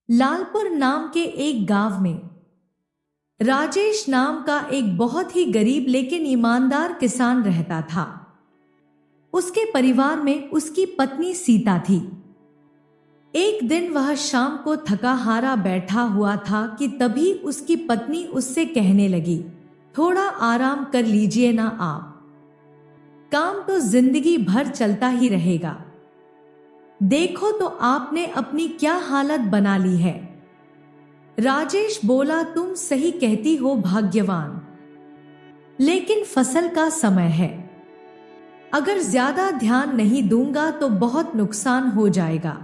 लालपुर नाम के एक गांव में राजेश नाम का एक बहुत ही गरीब लेकिन ईमानदार किसान रहता था। उसके परिवार में उसकी पत्नी सीता थी। एक दिन वह शाम को थका हारा बैठा हुआ था कि तभी उसकी पत्नी उससे कहने लगी, थोड़ा आराम कर लीजिए ना आप, काम तो जिंदगी भर चलता ही रहेगा। देखो तो आपने अपनी क्या हालत बना ली है। राजेश बोला, तुम सही कहती हो भाग्यवान, लेकिन फसल का समय है, अगर ज्यादा ध्यान नहीं दूंगा तो बहुत नुकसान हो जाएगा।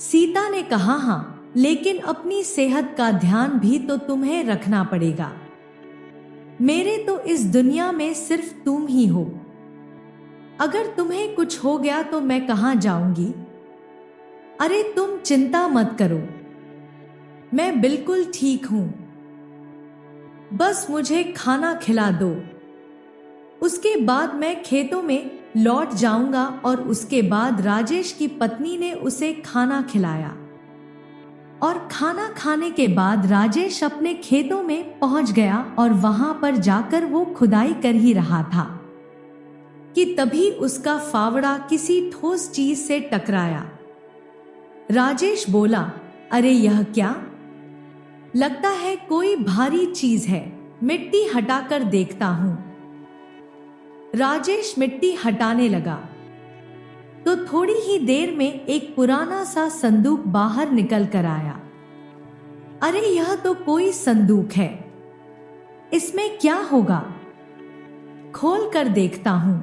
सीता ने कहा, हाँ, लेकिन अपनी सेहत का ध्यान भी तो तुम्हें रखना पड़ेगा। मेरे तो इस दुनिया में सिर्फ तुम ही हो, अगर तुम्हें कुछ हो गया तो मैं कहां जाऊंगी। अरे तुम चिंता मत करो, मैं बिल्कुल ठीक हूं, बस मुझे खाना खिला दो, उसके बाद मैं खेतों में लौट जाऊंगा। और उसके बाद राजेश की पत्नी ने उसे खाना खिलाया और खाना खाने के बाद राजेश अपने खेतों में पहुंच गया और वहां पर जाकर वो खुदाई कर ही रहा था कि तभी उसका फावड़ा किसी ठोस चीज से टकराया। राजेश बोला, अरे यह क्या, लगता है कोई भारी चीज है, मिट्टी हटाकर देखता हूं। राजेश मिट्टी हटाने लगा तो थोड़ी ही देर में एक पुराना सा संदूक बाहर निकल कर आया। अरे यह तो कोई संदूक है, इसमें क्या होगा, खोल कर देखता हूं।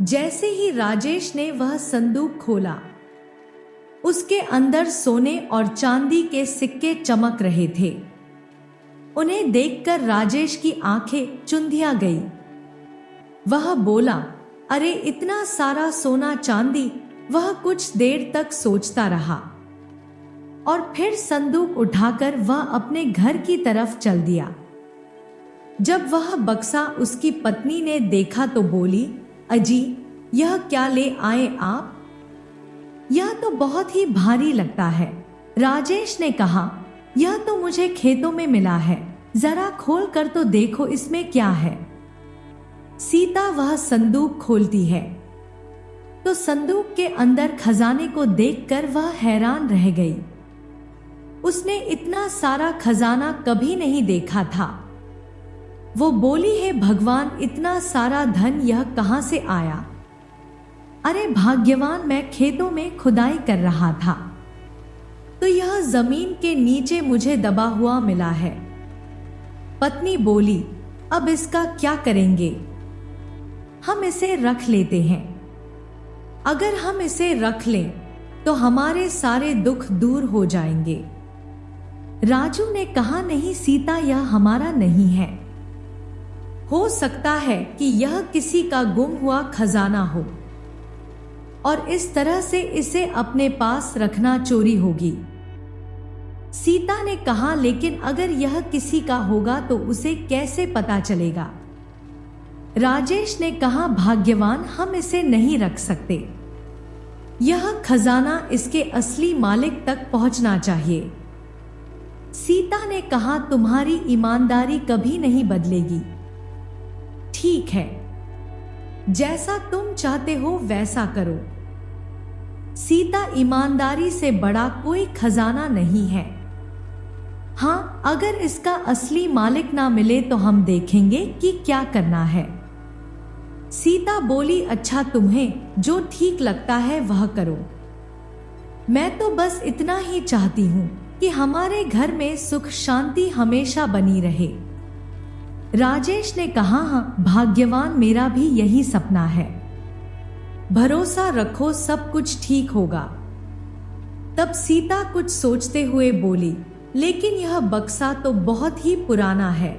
जैसे ही राजेश ने वह संदूक खोला, उसके अंदर सोने और चांदी के सिक्के चमक रहे थे। उन्हें देखकर राजेश की आंखें चुंधिया गई। वह बोला, अरे इतना सारा सोना चांदी। वह कुछ देर तक सोचता रहा और फिर संदूक उठाकर वह अपने घर की तरफ चल दिया। जब वह बक्सा उसकी पत्नी ने देखा तो बोली, अजी यह क्या ले आए आप, यह तो बहुत ही भारी लगता है। राजेश ने कहा, यह तो मुझे खेतों में मिला है, जरा खोल कर तो देखो इसमें क्या है। सीता वह संदूक खोलती है तो संदूक के अंदर खजाने को देखकर वह हैरान रह गई। उसने इतना सारा खजाना कभी नहीं देखा था। वो बोली, है भगवान, इतना सारा धन यह कहां से आया। अरे भाग्यवान, मैं खेतों में खुदाई कर रहा था तो यह जमीन के नीचे मुझे दबा हुआ मिला है। पत्नी बोली, अब इसका क्या करेंगे, हम इसे रख लेते हैं, अगर हम इसे रख लें तो हमारे सारे दुख दूर हो जाएंगे। राजू ने कहा, नहीं सीता, यह हमारा नहीं है, हो सकता है कि यह किसी का गुम हुआ खजाना हो और इस तरह से इसे अपने पास रखना चोरी होगी। सीता ने कहा, लेकिन अगर यह किसी का होगा तो उसे कैसे पता चलेगा। राजेश ने कहा, भाग्यवान, हम इसे नहीं रख सकते, यह खजाना इसके असली मालिक तक पहुंचना चाहिए। सीता ने कहा, तुम्हारी ईमानदारी कभी नहीं बदलेगी, ठीक है, जैसा तुम चाहते हो वैसा करो। सीता, ईमानदारी से बड़ा कोई खजाना नहीं है। हाँ, अगर इसका असली मालिक ना मिले तो हम देखेंगे कि क्या करना है। सीता बोली, अच्छा, तुम्हें जो ठीक लगता है वह करो, मैं तो बस इतना ही चाहती हूं कि हमारे घर में सुख शांति हमेशा बनी रहे। राजेश ने कहा, हाँ भाग्यवान, मेरा भी यही सपना है, भरोसा रखो सब कुछ ठीक होगा। तब सीता कुछ सोचते हुए बोली, लेकिन यह बक्सा तो बहुत ही पुराना है,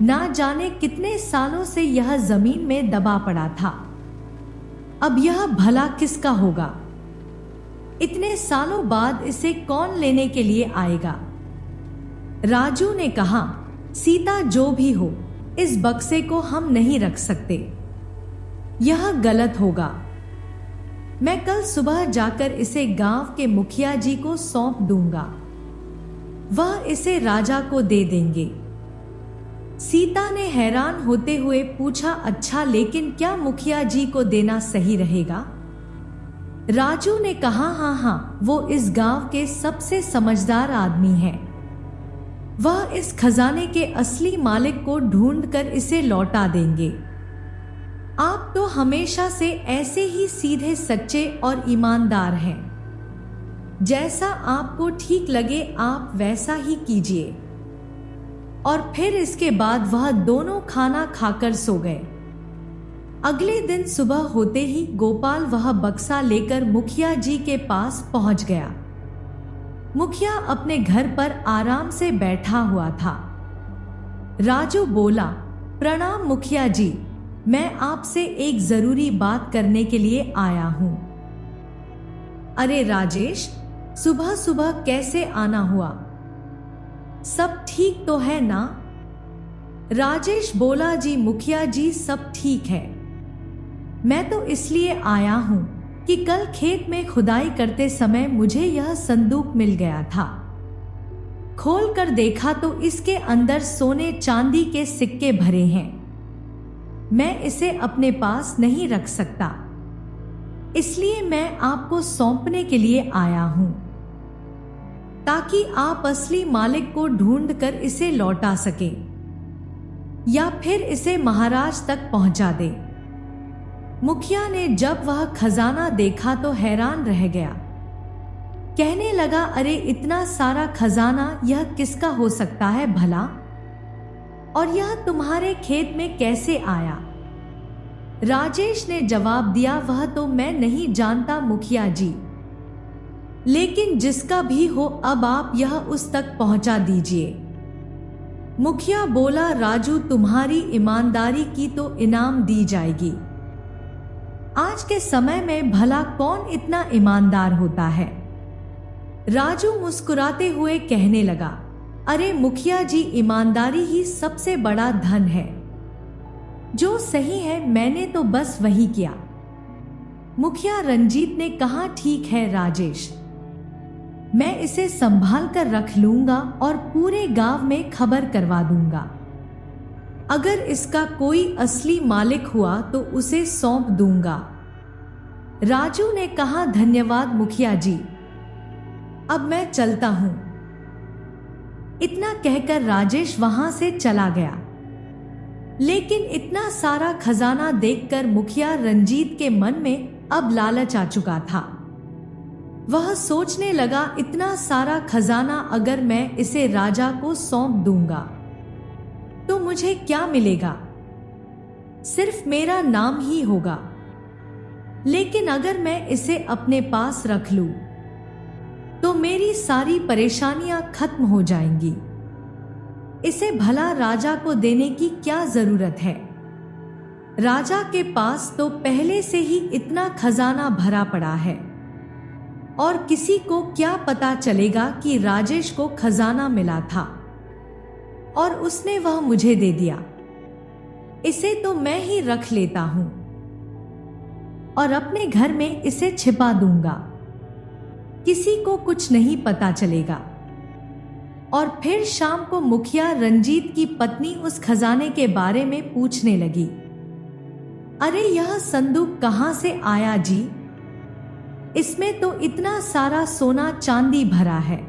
ना जाने कितने सालों से यह जमीन में दबा पड़ा था, अब यह भला किसका होगा, इतने सालों बाद इसे कौन लेने के लिए आएगा। राजू ने कहा, सीता, जो भी हो, इस बक्से को हम नहीं रख सकते, यह गलत होगा। मैं कल सुबह जाकर इसे गांव के मुखिया जी को सौंप दूंगा, वह इसे राजा को दे देंगे। सीता ने हैरान होते हुए पूछा, अच्छा, लेकिन क्या मुखिया जी को देना सही रहेगा? राजू ने कहा, हाँ, वो इस गांव के सबसे समझदार आदमी हैं। वह इस खजाने के असली मालिक को ढूंढकर इसे लौटा देंगे। आप तो हमेशा से ऐसे ही सीधे सच्चे और ईमानदार हैं। जैसा आपको ठीक लगे आप वैसा ही कीजिए। और फिर इसके बाद वह दोनों खाना खाकर सो गए। अगले दिन सुबह होते ही गोपाल वह बक्सा लेकर मुखिया जी के पास पहुंच गया। मुखिया अपने घर पर आराम से बैठा हुआ था। राजू बोला, प्रणाम मुखिया जी, मैं आपसे एक जरूरी बात करने के लिए आया हूं। अरे राजेश, सुबह सुबह कैसे आना हुआ? सब ठीक तो है ना? राजेश बोला, जी मुखिया जी, सब ठीक है। मैं तो इसलिए आया हूं कि कल खेत में खुदाई करते समय मुझे यह संदूक मिल गया था। खोल कर देखा तो इसके अंदर सोने चांदी के सिक्के भरे हैं। मैं इसे अपने पास नहीं रख सकता, इसलिए मैं आपको सौंपने के लिए आया हूं, ताकि आप असली मालिक को ढूंढकर इसे लौटा सके या फिर इसे महाराज तक पहुंचा दे। मुखिया ने जब वह खजाना देखा तो हैरान रह गया। कहने लगा, अरे इतना सारा खजाना यह किसका हो सकता है भला? और यह तुम्हारे खेत में कैसे आया? राजेश ने जवाब दिया, वह तो मैं नहीं जानता मुखिया जी, लेकिन जिसका भी हो अब आप यह उस तक पहुंचा दीजिए। मुखिया बोला, राजू, तुम्हारी ईमानदारी की तो इनाम दी जाएगी। आज के समय में भला कौन इतना ईमानदार होता है? राजू मुस्कुराते हुए कहने लगा, अरे मुखिया जी, ईमानदारी ही सबसे बड़ा धन है। जो सही है मैंने तो बस वही किया। मुखिया रंजीत ने कहा, ठीक है राजेश, मैं इसे संभाल कर रख लूंगा और पूरे गांव में खबर करवा दूंगा। अगर इसका कोई असली मालिक हुआ तो उसे सौंप दूंगा। राजू ने कहा, धन्यवाद मुखिया जी, अब मैं चलता हूं। इतना कहकर राजेश वहां से चला गया। लेकिन इतना सारा खजाना देखकर मुखिया रंजीत के मन में अब लालच आ चुका था। वह सोचने लगा, इतना सारा खजाना अगर मैं इसे राजा को सौंप दूंगा तो मुझे क्या मिलेगा? सिर्फ मेरा नाम ही होगा। लेकिन अगर मैं इसे अपने पास रख लूं तो मेरी सारी परेशानियां खत्म हो जाएंगी। इसे भला राजा को देने की क्या जरूरत है? राजा के पास तो पहले से ही इतना खजाना भरा पड़ा है और किसी को क्या पता चलेगा कि राजेश को खजाना मिला था और उसने वह मुझे दे दिया। इसे तो मैं ही रख लेता हूं और अपने घर में इसे छिपा दूंगा, किसी को कुछ नहीं पता चलेगा। और फिर शाम को मुखिया रंजीत की पत्नी उस खजाने के बारे में पूछने लगी, अरे यह संदूक कहां से आया जी? इसमें तो इतना सारा सोना चांदी भरा है।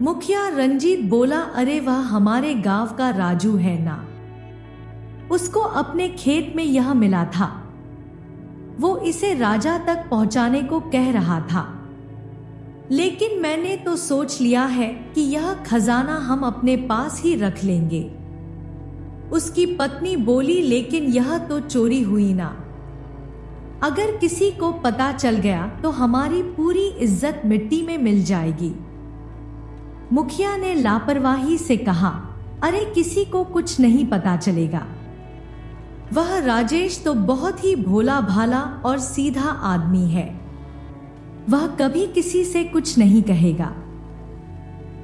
मुखिया रंजीत बोला, अरे वह हमारे गांव का राजू है ना, उसको अपने खेत में यह मिला था। वो इसे राजा तक पहुंचाने को कह रहा था, लेकिन मैंने तो सोच लिया है कि यह खजाना हम अपने पास ही रख लेंगे। उसकी पत्नी बोली, लेकिन यह तो चोरी हुई ना। अगर किसी को पता चल गया तो हमारी पूरी इज्जत मिट्टी में मिल जाएगी। मुखिया ने लापरवाही से कहा, अरे किसी को कुछ नहीं पता चलेगा। वह राजेश तो बहुत ही भोला भाला और सीधा आदमी है, वह कभी किसी से कुछ नहीं कहेगा।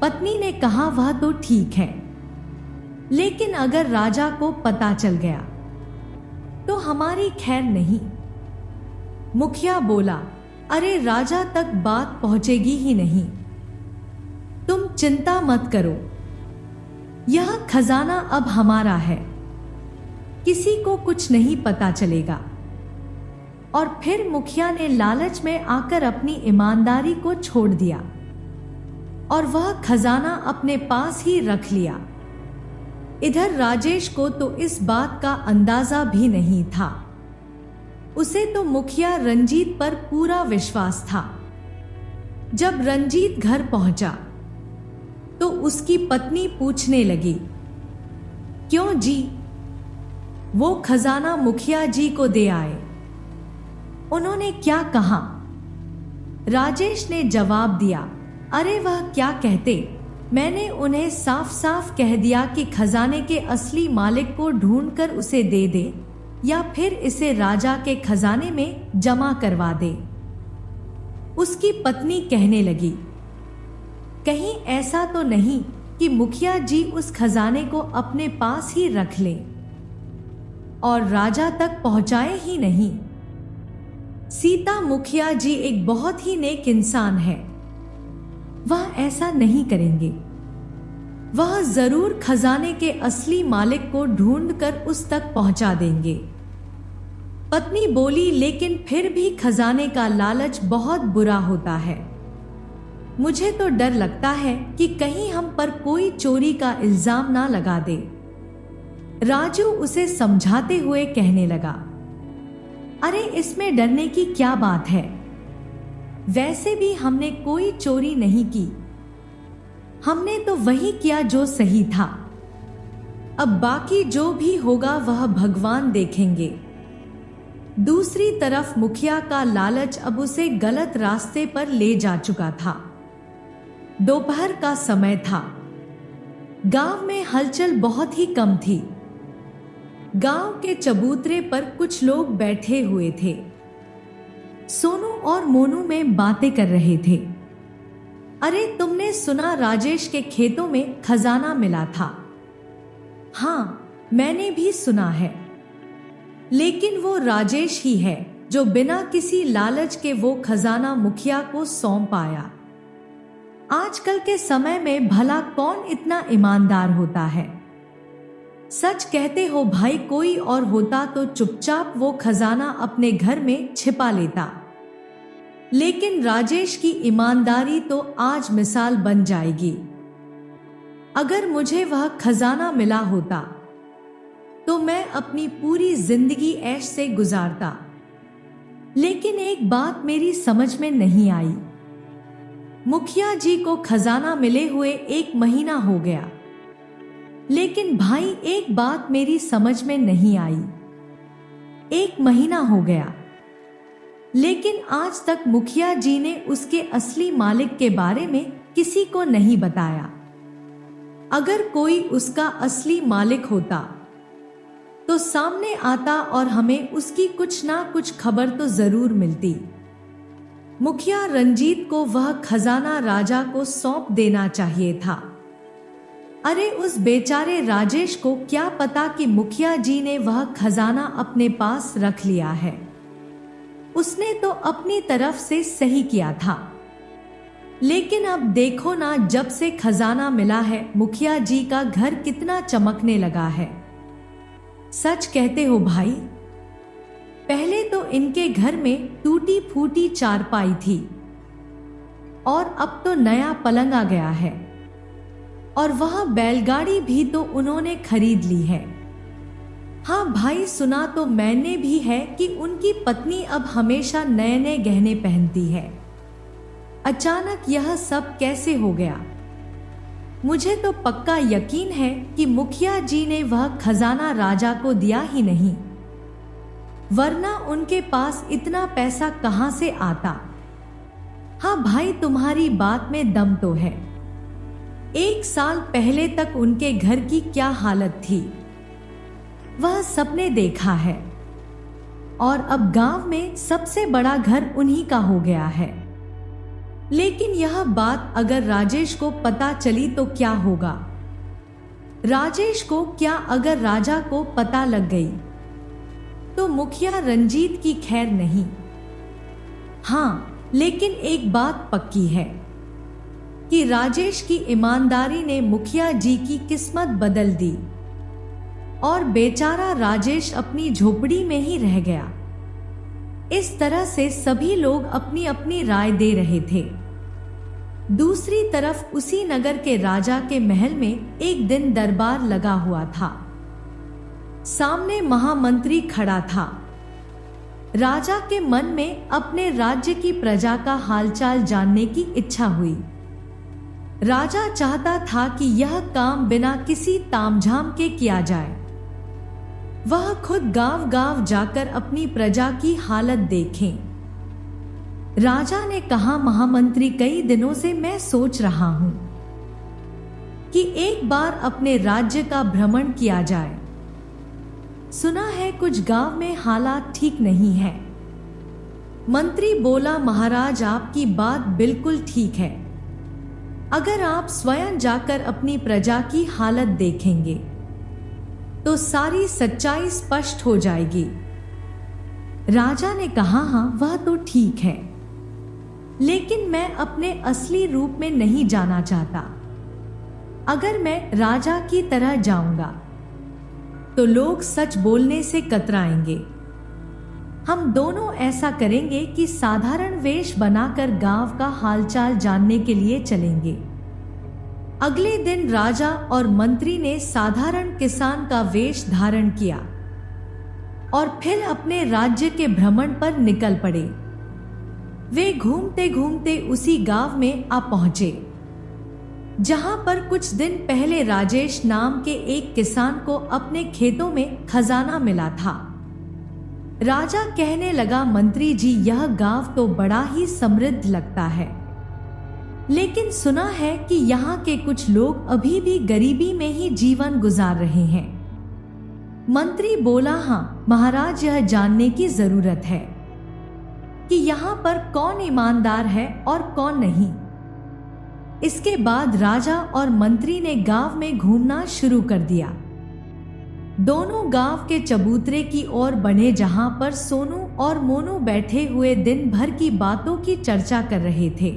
पत्नी ने कहा, वह तो ठीक है, लेकिन अगर राजा को पता चल गया तो हमारी खैर नहीं। मुखिया बोला, अरे राजा तक बात पहुंचेगी ही नहीं, तुम चिंता मत करो, यह खजाना अब हमारा है, किसी को कुछ नहीं पता चलेगा। और फिर मुखिया ने लालच में आकर अपनी ईमानदारी को छोड़ दिया और वह खजाना अपने पास ही रख लिया। इधर राजेश को तो इस बात का अंदाजा भी नहीं था। उसे तो मुखिया रंजीत पर पूरा विश्वास था। जब रंजीत घर पहुंचा तो उसकी पत्नी पूछने लगी, क्यों जी, वो खजाना मुखिया जी को दे आए, उन्होंने क्या कहा? राजेश ने जवाब दिया, अरे वह क्या कहते, मैंने उन्हें साफ साफ कह दिया कि खजाने के असली मालिक को ढूंढकर उसे दे दे या फिर इसे राजा के खजाने में जमा करवा दे। उसकी पत्नी कहने लगी, कहीं ऐसा तो नहीं कि मुखिया जी उस खजाने को अपने पास ही रख लें और राजा तक पहुंचाए ही नहीं। सीता मुखिया जी एक बहुत ही नेक इंसान है, वह ऐसा नहीं करेंगे, वह जरूर खजाने के असली मालिक को ढूंढकर उस तक पहुंचा देंगे। पत्नी बोली, लेकिन फिर भी खजाने का लालच बहुत बुरा होता है, मुझे तो डर लगता है कि कहीं हम पर कोई चोरी का इल्जाम ना लगा दे। राजू उसे समझाते हुए कहने लगा, अरे इसमें डरने की क्या बात है, वैसे भी हमने कोई चोरी नहीं की, हमने तो वही किया जो सही था, अब बाकी जो भी होगा वह भगवान देखेंगे। दूसरी तरफ मुखिया का लालच अब उसे गलत रास्ते पर ले जा चुका था। दोपहर का समय था, गांव में हलचल बहुत ही कम थी। गांव के चबूतरे पर कुछ लोग बैठे हुए थे, सोनू और मोनू में बातें कर रहे थे। अरे तुमने सुना राजेश के खेतों में खजाना मिला था? हाँ, मैंने भी सुना है, लेकिन वो राजेश ही है जो बिना किसी लालच के वो खजाना मुखिया को सौंप आया। आजकल के समय में भला कौन इतना ईमानदार होता है? सच कहते हो भाई, कोई और होता तो चुपचाप वो खजाना अपने घर में छिपा लेता, लेकिन राजेश की ईमानदारी तो आज मिसाल बन जाएगी। अगर मुझे वह खजाना मिला होता तो मैं अपनी पूरी जिंदगी ऐश से गुजारता, लेकिन एक बात मेरी समझ में नहीं आई। मुखिया जी को खजाना मिले हुए 1 महीना हो गया, लेकिन भाई एक बात मेरी समझ में नहीं आई। 1 महीना हो गया, लेकिन आज तक मुखिया जी ने उसके असली मालिक के बारे में किसी को नहीं बताया। अगर कोई उसका असली मालिक होता तो सामने आता और हमें उसकी कुछ ना कुछ खबर तो जरूर मिलती। मुखिया रंजीत को वह खजाना राजा को सौंप देना चाहिए था। अरे उस बेचारे राजेश को क्या पता कि मुखिया जी ने वह खजाना अपने पास रख लिया है। उसने तो अपनी तरफ से सही किया था, लेकिन अब देखो ना, जब से खजाना मिला है मुखिया जी का घर कितना चमकने लगा है। सच कहते हो भाई, पहले तो इनके घर में टूटी फूटी चारपाई थी और अब तो नया पलंग आ गया है, और वह बैलगाड़ी भी तो उन्होंने खरीद ली है। हाँ भाई, सुना तो मैंने भी है कि उनकी पत्नी अब हमेशा नए नए गहने पहनती है। अचानक यह सब कैसे हो गया? मुझे तो पक्का यकीन है कि मुखिया जी ने वह खजाना राजा को दिया ही नहीं, वरना उनके पास इतना पैसा कहां से आता। हाँ भाई, तुम्हारी बात में दम तो है। 1 साल पहले तक उनके घर की क्या हालत थी वह सबने देखा है, और अब गांव में सबसे बड़ा घर उन्हीं का हो गया है। लेकिन यह बात अगर राजेश को पता चली तो क्या होगा? राजेश को क्या अगर राजा को पता लग गई तो मुखिया रंजीत की खैर नहीं। हाँ, लेकिन एक बात पक्की है कि राजेश की ईमानदारी ने मुखिया जी की किस्मत बदल दी और बेचारा राजेश अपनी झोपड़ी में ही रह गया। इस तरह से सभी लोग अपनी अपनी राय दे रहे थे। दूसरी तरफ उसी नगर के राजा के महल में एक दिन दरबार लगा हुआ था। सामने महामंत्री खड़ा था। राजा के मन में अपने राज्य की प्रजा का हालचाल जानने की इच्छा हुई। राजा चाहता था कि यह काम बिना किसी तामझाम के किया जाए। वह खुद गांव-गांव जाकर अपनी प्रजा की हालत देखें। राजा ने कहा, महामंत्री, कई दिनों से मैं सोच रहा हूं कि एक बार अपने राज्य का भ्रमण किया जाए। सुना है कुछ गांव में हालात ठीक नहीं है। मंत्री बोला, महाराज, आपकी बात बिल्कुल ठीक है। अगर आप स्वयं जाकर अपनी प्रजा की हालत देखेंगे तो सारी सच्चाई स्पष्ट हो जाएगी। राजा ने कहा, हाँ, वह तो ठीक है, लेकिन मैं अपने असली रूप में नहीं जाना चाहता। अगर मैं राजा की तरह जाऊंगा तो लोग सच बोलने से कतराएंगे। हम दोनों ऐसा करेंगे कि साधारण वेश बनाकर गांव का हालचाल जानने के लिए चलेंगे। अगले दिन राजा और मंत्री ने साधारण किसान का वेश धारण किया और फिर अपने राज्य के भ्रमण पर निकल पड़े। वे घूमते घूमते उसी गांव में आ पहुंचे जहां पर कुछ दिन पहले राजेश नाम के एक किसान को अपने खेतों में खजाना मिला था। राजा कहने लगा, मंत्री जी, यह गांव तो बड़ा ही समृद्ध लगता है, लेकिन सुना है कि यहाँ के कुछ लोग अभी भी गरीबी में ही जीवन गुजार रहे हैं। मंत्री बोला, हाँ महाराज, यह जानने की जरूरत है कि यहाँ पर कौन ईमानदार है और कौन नहीं। इसके बाद राजा और मंत्री ने गांव में घूमना शुरू कर दिया। दोनों गांव के चबूतरे की ओर बढ़े जहां पर सोनू और मोनू बैठे हुए दिन भर की बातों की चर्चा कर रहे थे।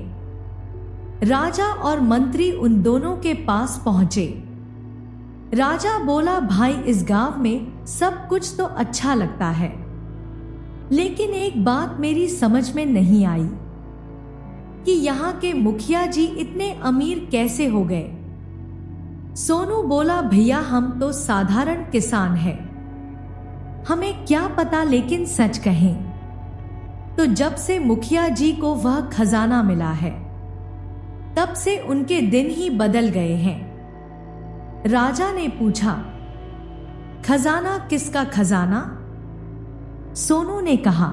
राजा और मंत्री उन दोनों के पास पहुंचे। राजा बोला, भाई, इस गांव में सब कुछ तो अच्छा लगता है, लेकिन एक बात मेरी समझ में नहीं आई कि यहाँ के मुखिया जी इतने अमीर कैसे हो गए। सोनू बोला, भैया, हम तो साधारण किसान हैं, हमें क्या पता, लेकिन सच कहें तो जब से मुखिया जी को वह खजाना मिला है तब से उनके दिन ही बदल गए हैं। राजा ने पूछा, खजाना? किसका खजाना? सोनू ने कहा,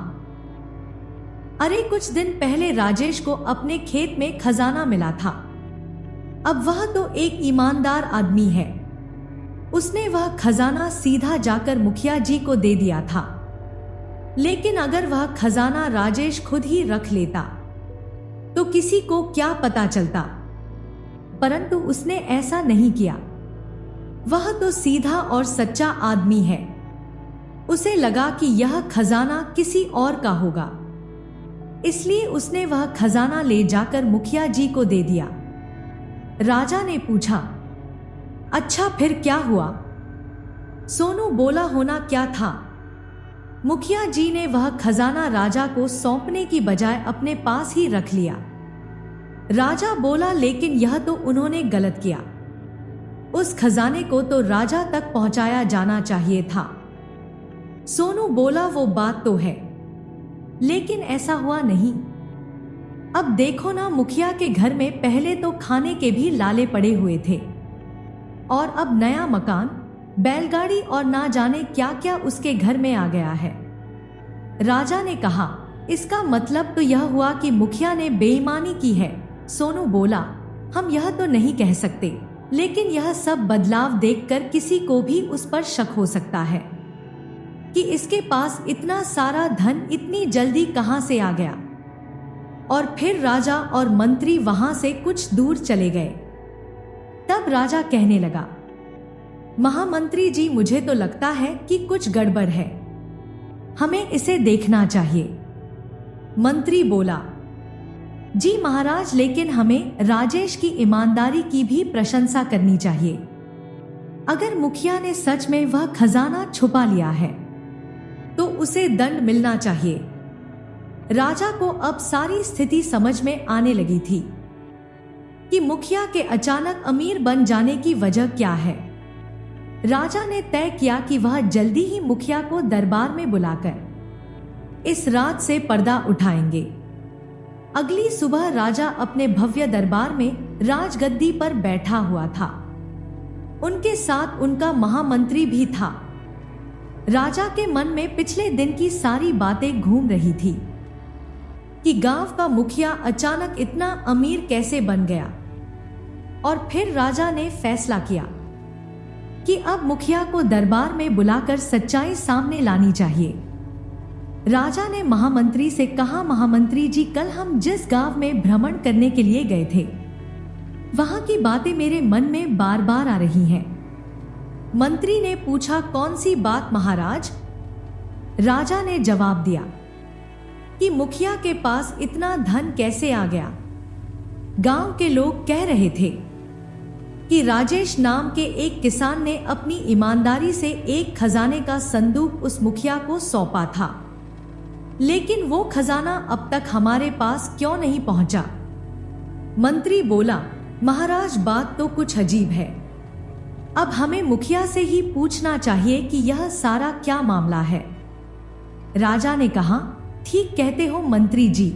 अरे कुछ दिन पहले राजेश को अपने खेत में खजाना मिला था। अब वह तो एक ईमानदार आदमी है, उसने वह खजाना सीधा जाकर मुखिया जी को दे दिया था। लेकिन अगर वह खजाना राजेश खुद ही रख लेता तो किसी को क्या पता चलता, परंतु उसने ऐसा नहीं किया। वह तो सीधा और सच्चा आदमी है। उसे लगा कि यह खजाना किसी और का होगा, इसलिए उसने वह खजाना ले जाकर मुखिया जी को दे दिया। राजा ने पूछा, अच्छा फिर क्या हुआ? सोनू बोला, होना क्या था, मुखिया जी ने वह खजाना राजा को सौंपने की बजाय अपने पास ही रख लिया। राजा बोला, लेकिन यह तो उन्होंने गलत किया। उस खजाने को तो राजा तक पहुंचाया जाना चाहिए था। सोनू बोला, वो बात तो है, लेकिन ऐसा हुआ नहीं। अब देखो ना, मुखिया के घर में पहले तो खाने के भी लाले पड़े हुए थे, और अब नया मकान, बैलगाड़ी और ना जाने क्या क्या उसके घर में आ गया है। राजा ने कहा, इसका मतलब तो यह हुआ कि मुखिया ने बेईमानी की है। सोनू बोला, हम यह तो नहीं कह सकते, लेकिन यह सब बदलाव देखकर किसी को भी उस पर शक हो सकता है कि इसके पास इतना सारा धन इतनी जल्दी कहां से आ गया। और फिर राजा और मंत्री वहां से कुछ दूर चले गए। तब राजा कहने लगा, महामंत्री जी, मुझे तो लगता है कि कुछ गड़बड़ है, हमें इसे देखना चाहिए। मंत्री बोला, जी महाराज, लेकिन हमें राजेश की ईमानदारी की भी प्रशंसा करनी चाहिए। अगर मुखिया ने सच में वह खजाना छुपा लिया है तो उसे दंड मिलना चाहिए। राजा को अब सारी स्थिति समझ में आने लगी थी कि मुखिया के अचानक अमीर बन जाने की वजह क्या है। राजा ने तय किया कि वह जल्दी ही मुखिया को दरबार में बुलाकर इस रात से पर्दा उठाएंगे। अगली सुबह राजा अपने भव्य दरबार में राजगद्दी पर बैठा हुआ था। उनके साथ उनका महामंत्री भी था। राजा के मन में पिछले दिन की सारी बातें घूम रही थी कि गांव का मुखिया अचानक इतना अमीर कैसे बन गया। और फिर राजा ने फैसला किया कि अब मुखिया को दरबार में बुलाकर सच्चाई सामने लानी चाहिए। राजा ने महामंत्री से कहा, महामंत्री जी, कल हम जिस गांव में भ्रमण करने के लिए गए थे वहां की बातें मेरे मन में बार बार आ रही हैं। मंत्री ने पूछा, कौन सी बात महाराज? राजा ने जवाब दिया कि मुखिया के पास इतना धन कैसे आ गया। गांव के लोग कह रहे थे कि राजेश नाम के एक किसान ने अपनी ईमानदारी से एक खजाने का संदूक उस मुखिया को सौंपा था, लेकिन वो खजाना अब तक हमारे पास क्यों नहीं पहुंचा? मंत्री बोला, महाराज, बात तो कुछ अजीब है। अब हमें मुखिया से ही पूछना चाहिए कि यह सारा क्या मामला है। राजा ने कहा, ठीक कहते हो मंत्री जी,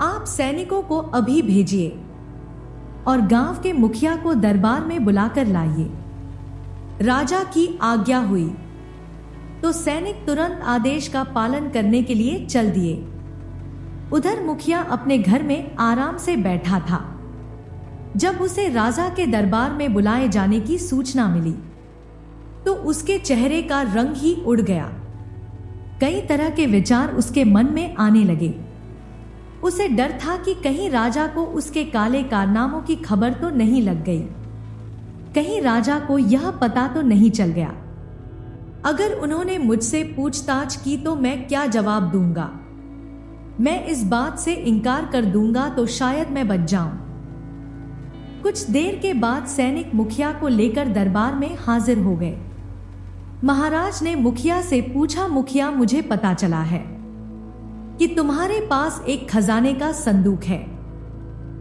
आप सैनिकों को अभी भेजिए और गांव के मुखिया को दरबार में बुलाकर लाइए। राजा की आज्ञा हुई तो सैनिक तुरंत आदेश का पालन करने के लिए चल दिए। उधर मुखिया अपने घर में आराम से बैठा था जब उसे राजा के दरबार में बुलाए जाने की सूचना मिली तो उसके चेहरे का रंग ही उड़ गया। कई तरह के विचार उसके मन में आने लगे। उसे डर था कि कहीं राजा को उसके काले कारनामों की खबर तो नहीं लग गई, कहीं राजा को यह पता तो नहीं चल गया। अगर उन्होंने मुझसे पूछताछ की तो मैं क्या जवाब दूंगा? मैं इस बात से इनकार कर दूंगा तो शायद मैं बच जाऊं। कुछ देर के बाद सैनिक मुखिया को लेकर दरबार में हाजिर हो गए। महाराज ने मुखिया से पूछा, मुखिया, मुझे पता चला है कि तुम्हारे पास एक खजाने का संदूक है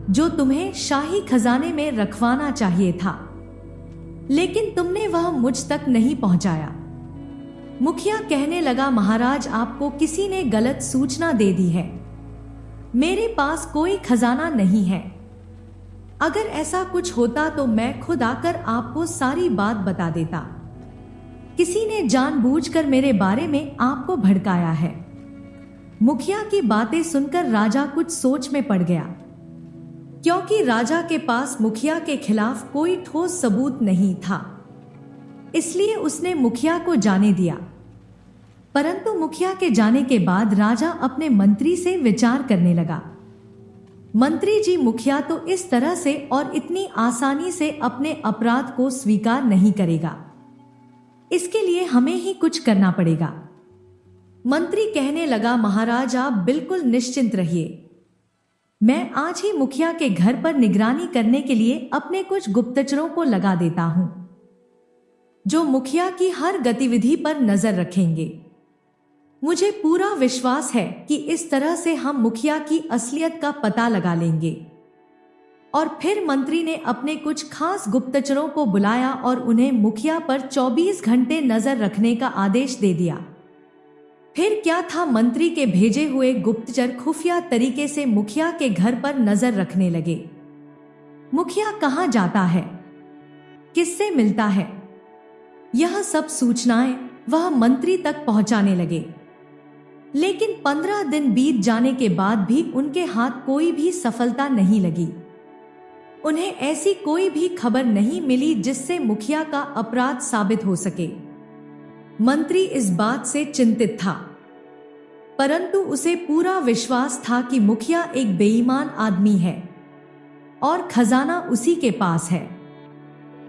जो तुम्हें शाही खजाने में रखवाना चाहिए था, लेकिन तुमने वह मुझ तक नहीं पहुंचाया। मुखिया कहने लगा, महाराज, आपको किसी ने गलत सूचना दे दी है। मेरे पास कोई खजाना नहीं है। अगर ऐसा कुछ होता तो मैं खुद आकर आपको सारी बात बता देता। किसी ने जानबूझकर मेरे बारे में आपको भड़काया है। मुखिया की बातें सुनकर राजा कुछ सोच में पड़ गया, क्योंकि राजा के पास मुखिया के खिलाफ कोई ठोस सबूत नहीं था। इसलिए उसने मुखिया को जाने दिया। परंतु मुखिया के जाने के बाद राजा अपने मंत्री से विचार करने लगा। मंत्री जी, मुखिया तो इस तरह से और इतनी आसानी से अपने अपराध को स्वीकार नहीं करेगा। इसके लिए हमें ही कुछ करना पड़ेगा। मंत्री कहने लगा, महाराज, आप बिल्कुल निश्चिंत रहिए। मैं आज ही मुखिया के घर पर निगरानी करने के लिए अपने कुछ गुप्तचरों को लगा देता हूं, जो मुखिया की हर गतिविधि पर नजर रखेंगे। मुझे पूरा विश्वास है कि इस तरह से हम मुखिया की असलियत का पता लगा लेंगे। और फिर मंत्री ने अपने कुछ खास गुप्तचरों को बुलाया और उन्हें मुखिया पर 24 घंटे नजर रखने का आदेश दे दिया। फिर क्या था, मंत्री के भेजे हुए गुप्तचर खुफिया तरीके से मुखिया के घर पर नजर रखने लगे। मुखिया कहाँ जाता है, किससे मिलता है, यह सब सूचनाएं वह मंत्री तक पहुंचाने लगे। लेकिन 15 दिन बीत जाने के बाद भी उनके हाथ कोई भी सफलता नहीं लगी। उन्हें ऐसी कोई भी खबर नहीं मिली जिससे मुखिया का अपराध साबित हो सके। मंत्री इस बात से चिंतित था, परंतु उसे पूरा विश्वास था कि मुखिया एक बेईमान आदमी है और खजाना उसी के पास है।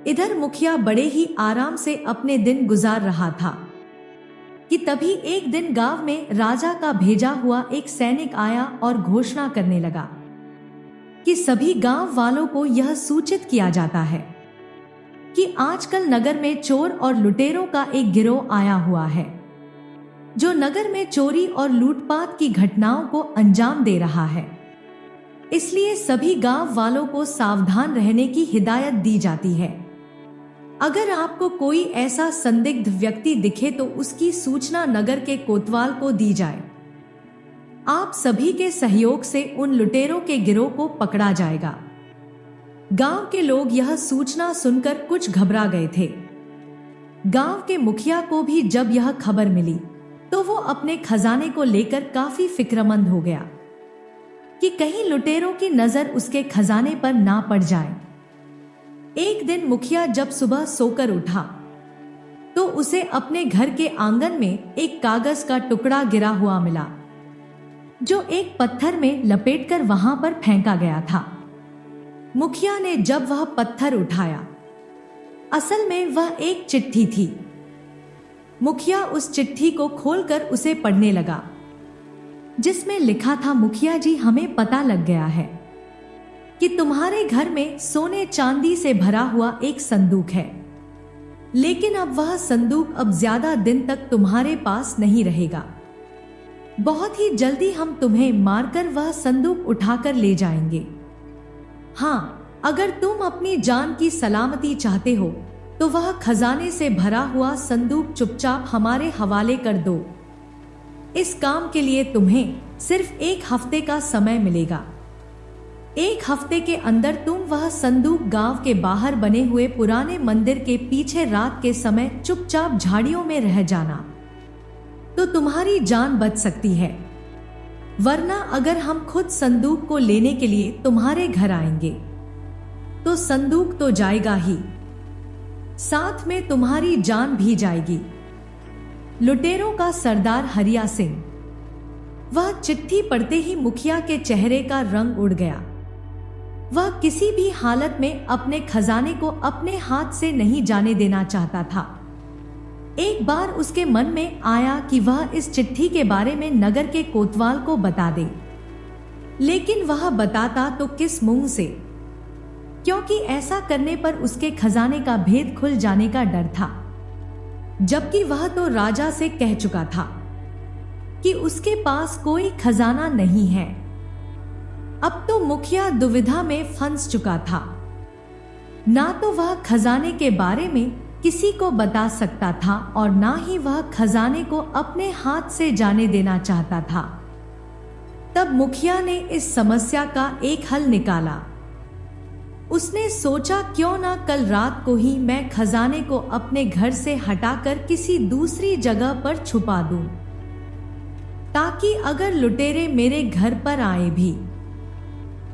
इधर मुखिया बड़े ही आराम से अपने दिन गुजार रहा था। कि तभी एक दिन गांव में राजा का भेजा हुआ एक सैनिक आया और घोषणा करने लगा कि सभी गांव वालों को यह सूचित किया जाता है कि आजकल नगर में चोर और लुटेरों का एक गिरोह आया हुआ है, जो नगर में चोरी और लूटपाट की घटनाओं को अंजाम दे रहा है। इसलिए सभी गांव वालों को सावधान रहने की हिदायत दी जाती है। अगर आपको कोई ऐसा संदिग्ध व्यक्ति दिखे तो उसकी सूचना नगर के कोतवाल को दी जाए। आप सभी के सहयोग से उन लुटेरों के गिरोह को पकड़ा जाएगा। गांव के लोग यह सूचना सुनकर कुछ घबरा गए थे। गांव के मुखिया को भी जब यह खबर मिली तो वो अपने खजाने को लेकर काफी फिक्रमंद हो गया कि कहीं लुटेरों की नजर उसके खजाने पर ना पड़ जाए। एक दिन मुखिया जब सुबह सोकर उठा तो उसे अपने घर के आंगन में एक कागज का टुकड़ा गिरा हुआ मिला, जो एक पत्थर में लपेटकर वहां पर फेंका गया था। मुखिया ने जब वह पत्थर उठाया, असल में वह एक चिट्ठी थी। मुखिया उस चिट्ठी को खोलकर उसे पढ़ने लगा, जिसमें लिखा था, मुखिया जी, हमें पता लग गया है कि तुम्हारे घर में सोने चांदी से भरा हुआ एक संदूक है, लेकिन अब वह संदूक अब ज्यादा दिन तक तुम्हारे पास नहीं रहेगा। बहुत ही जल्दी हम तुम्हें मारकर वह संदूक उठाकर ले जाएंगे। हाँ, अगर तुम अपनी जान की सलामती चाहते हो तो वह खजाने से भरा हुआ संदूक चुपचाप हमारे हवाले कर दो। इस काम के लिए तुम्हें सिर्फ 1 हफ्ते का समय मिलेगा। 1 हफ्ते के अंदर तुम वह संदूक गांव के बाहर बने हुए पुराने मंदिर के पीछे रात के समय चुपचाप झाड़ियों में रह जाना, तो तुम्हारी जान बच सकती है। वरना अगर हम खुद संदूक को लेने के लिए तुम्हारे घर आएंगे तो संदूक तो जाएगा ही, साथ में तुम्हारी जान भी जाएगी। लुटेरों का सरदार हरिया सिंह। वह चिट्ठी पढ़ते ही मुखिया के चेहरे का रंग उड़ गया। वह किसी भी हालत में अपने खजाने को अपने हाथ से नहीं जाने देना चाहता था। एक बार उसके मन में आया कि वह इस चिट्ठी के बारे में नगर के कोतवाल को बता दे, लेकिन वह बताता तो किस मुंह से, क्योंकि ऐसा करने पर उसके खजाने का भेद खुल जाने का डर था। जबकि वह तो राजा से कह चुका था कि उसके पास कोई खजाना नहीं है। अब तो मुखिया दुविधा में फंस चुका था। ना तो वह खजाने के बारे में किसी को बता सकता था और ना ही वह खजाने को अपने हाथ से जाने देना चाहता था। तब मुखिया ने इस समस्या का एक हल निकाला। उसने सोचा, क्यों ना कल रात को ही मैं खजाने को अपने घर से हटाकर किसी दूसरी जगह पर छुपा दूं, ताकि अगर लुटेरे मेरे घर पर आए भी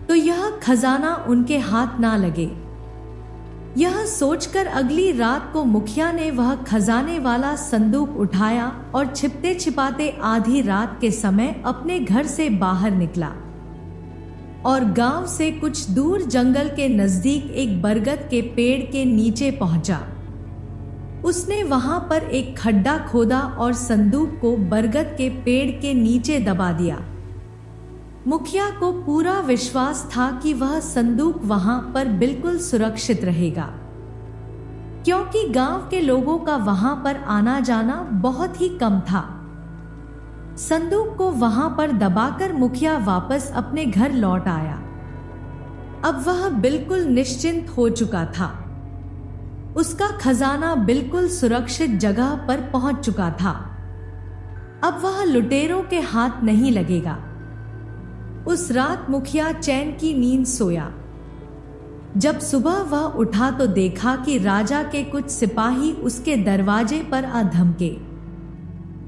तो यह खजाना उनके हाथ ना लगे। यह सोचकर अगली रात को मुखिया ने वह खजाने वाला संदूक उठाया और छिपते छिपाते आधी रात के समय अपने घर से बाहर निकला और गांव से कुछ दूर जंगल के नजदीक एक बरगद के पेड़ के नीचे पहुंचा। उसने वहां पर एक खड्डा खोदा और संदूक को बरगद के पेड़ के नीचे दबा दिया। मुखिया को पूरा विश्वास था कि वह संदूक वहां पर बिल्कुल सुरक्षित रहेगा, क्योंकि गांव के लोगों का वहां पर आना जाना बहुत ही कम था। संदूक को वहां पर दबाकर मुखिया वापस अपने घर लौट आया। अब वह बिल्कुल निश्चिंत हो चुका था। उसका खजाना बिल्कुल सुरक्षित जगह पर पहुंच चुका था। अब वह लुटेरों के हाथ नहीं लगेगा। उस रात मुखिया चैन की नींद सोया। जब सुबह वह उठा तो देखा कि राजा के कुछ सिपाही उसके दरवाजे पर आ धमके।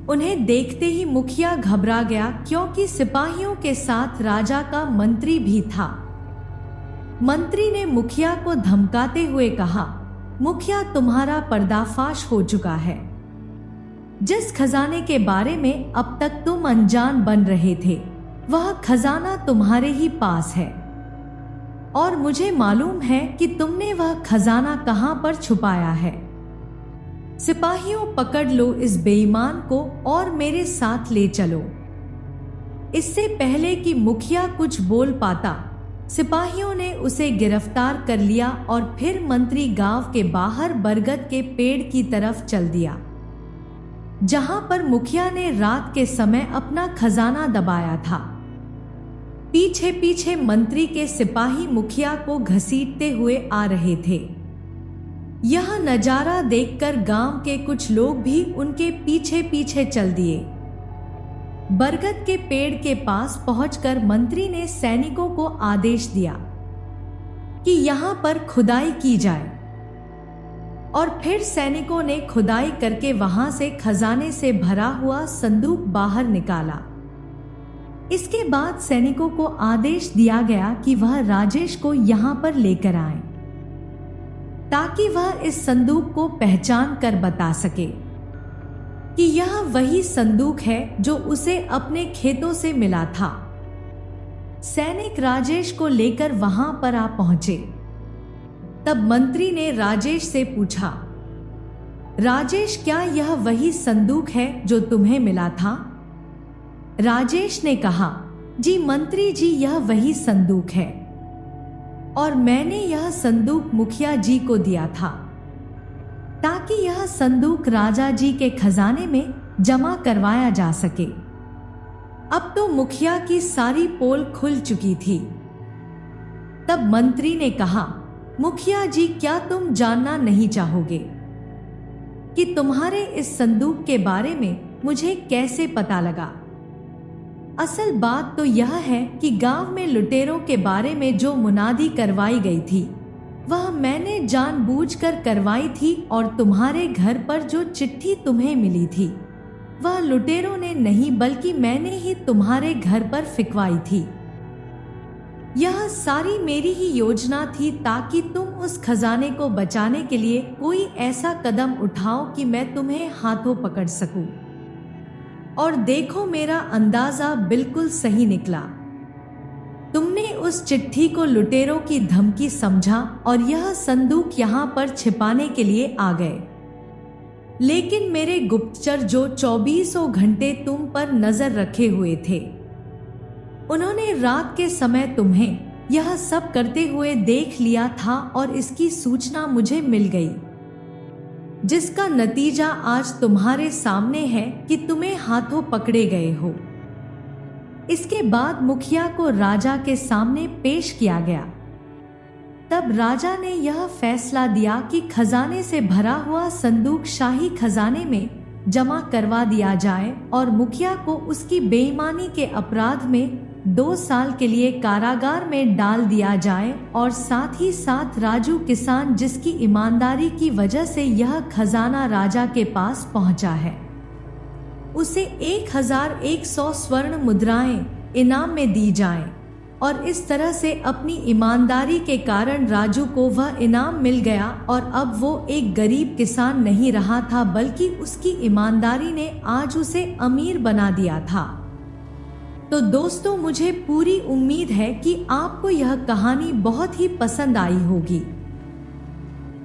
उन्हें देखते ही मुखिया घबरा गया, क्योंकि सिपाहियों के साथ राजा का मंत्री भी था। मंत्री ने मुखिया को धमकाते हुए कहा, मुखिया, तुम्हारा पर्दाफाश हो चुका है। जिस खजाने के बारे में अब तक तुम अनजान बन रहे थे, वह खजाना तुम्हारे ही पास है और मुझे मालूम है कि तुमने वह खजाना कहां पर छुपाया है। सिपाहियों, पकड़ लो इस बेईमान को और मेरे साथ ले चलो। इससे पहले कि मुखिया कुछ बोल पाता, सिपाहियों ने उसे गिरफ्तार कर लिया और फिर मंत्री गांव के बाहर बरगद के पेड़ की तरफ चल दिया, जहां पर मुखिया ने रात के समय अपना खजाना दबाया था। पीछे पीछे मंत्री के सिपाही मुखिया को घसीटते हुए आ रहे थे। यह नजारा देखकर गांव के कुछ लोग भी उनके पीछे पीछे चल दिए। बरगद के पेड़ के पास पहुंचकर मंत्री ने सैनिकों को आदेश दिया कि यहां पर खुदाई की जाए, और फिर सैनिकों ने खुदाई करके वहां से खजाने से भरा हुआ संदूक बाहर निकाला। इसके बाद सैनिकों को आदेश दिया गया कि वह राजेश को यहां पर लेकर आए, ताकि वह इस संदूक को पहचान कर बता सके कि यह वही संदूक है जो उसे अपने खेतों से मिला था। सैनिक राजेश को लेकर वहां पर आ पहुंचे। तब मंत्री ने राजेश से पूछा, राजेश, क्या यह वही संदूक है जो तुम्हें मिला था? राजेश ने कहा, जी मंत्री जी, यह वही संदूक है, और मैंने यह संदूक मुखिया जी को दिया था, ताकि यह संदूक राजा जी के खजाने में जमा करवाया जा सके। अब तो मुखिया की सारी पोल खुल चुकी थी। तब मंत्री ने कहा, मुखिया जी, क्या तुम जानना नहीं चाहोगे कि तुम्हारे इस संदूक के बारे में मुझे कैसे पता लगा? असल बात तो यह है कि गांव में लुटेरों के बारे में जो मुनादी करवाई गई थी, वह मैंने जानबूझकर करवाई थी, और तुम्हारे घर पर जो चिट्ठी तुम्हें मिली थी, वह लुटेरों ने नहीं बल्कि मैंने ही तुम्हारे घर पर फिकवाई थी। यह सारी मेरी ही योजना थी, ताकि तुम उस खजाने को बचाने के लिए कोई ऐसा कदम उठाओ कि मैं तुम्हें हाथों पकड़ सकूं। और देखो, मेरा अंदाजा बिल्कुल सही निकला। तुमने उस चिट्ठी को लुटेरों की धमकी समझा और यह संदूक यहाँ पर छिपाने के लिए आ गए। लेकिन मेरे गुप्तचर जो 24 घंटे तुम पर नजर रखे हुए थे, उन्होंने रात के समय तुम्हें यह सब करते हुए देख लिया था, और इसकी सूचना मुझे मिल गई, जिसका नतीजा आज तुम्हारे सामने है कि तुम्हें हाथों पकड़े गए हो। इसके बाद मुखिया को राजा के सामने पेश किया गया। तब राजा ने यह फैसला दिया कि खजाने से भरा हुआ संदूक शाही खजाने में जमा करवा दिया जाए, और मुखिया को उसकी बेईमानी के अपराध में 2 साल के लिए कारागार में डाल दिया जाए, और साथ ही साथ राजू किसान, जिसकी ईमानदारी की वजह से यह खजाना राजा के पास पहुंचा है, उसे 1100 स्वर्ण मुद्राएं इनाम में दी जाएं। और इस तरह से अपनी ईमानदारी के कारण राजू को वह इनाम मिल गया, और अब वो एक गरीब किसान नहीं रहा था, बल्कि उसकी ईमानदारी ने आज उसे अमीर बना दिया था। तो दोस्तों, मुझे पूरी उम्मीद है कि आपको यह कहानी बहुत ही पसंद आई होगी।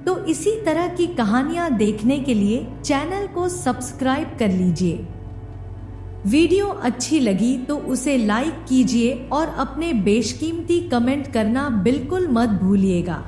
तो इसी तरह की कहानियां देखने के लिए चैनल को सब्सक्राइब कर लीजिए। वीडियो अच्छी लगी तो उसे लाइक कीजिए और अपने बेशकीमती कमेंट करना बिल्कुल मत भूलिएगा।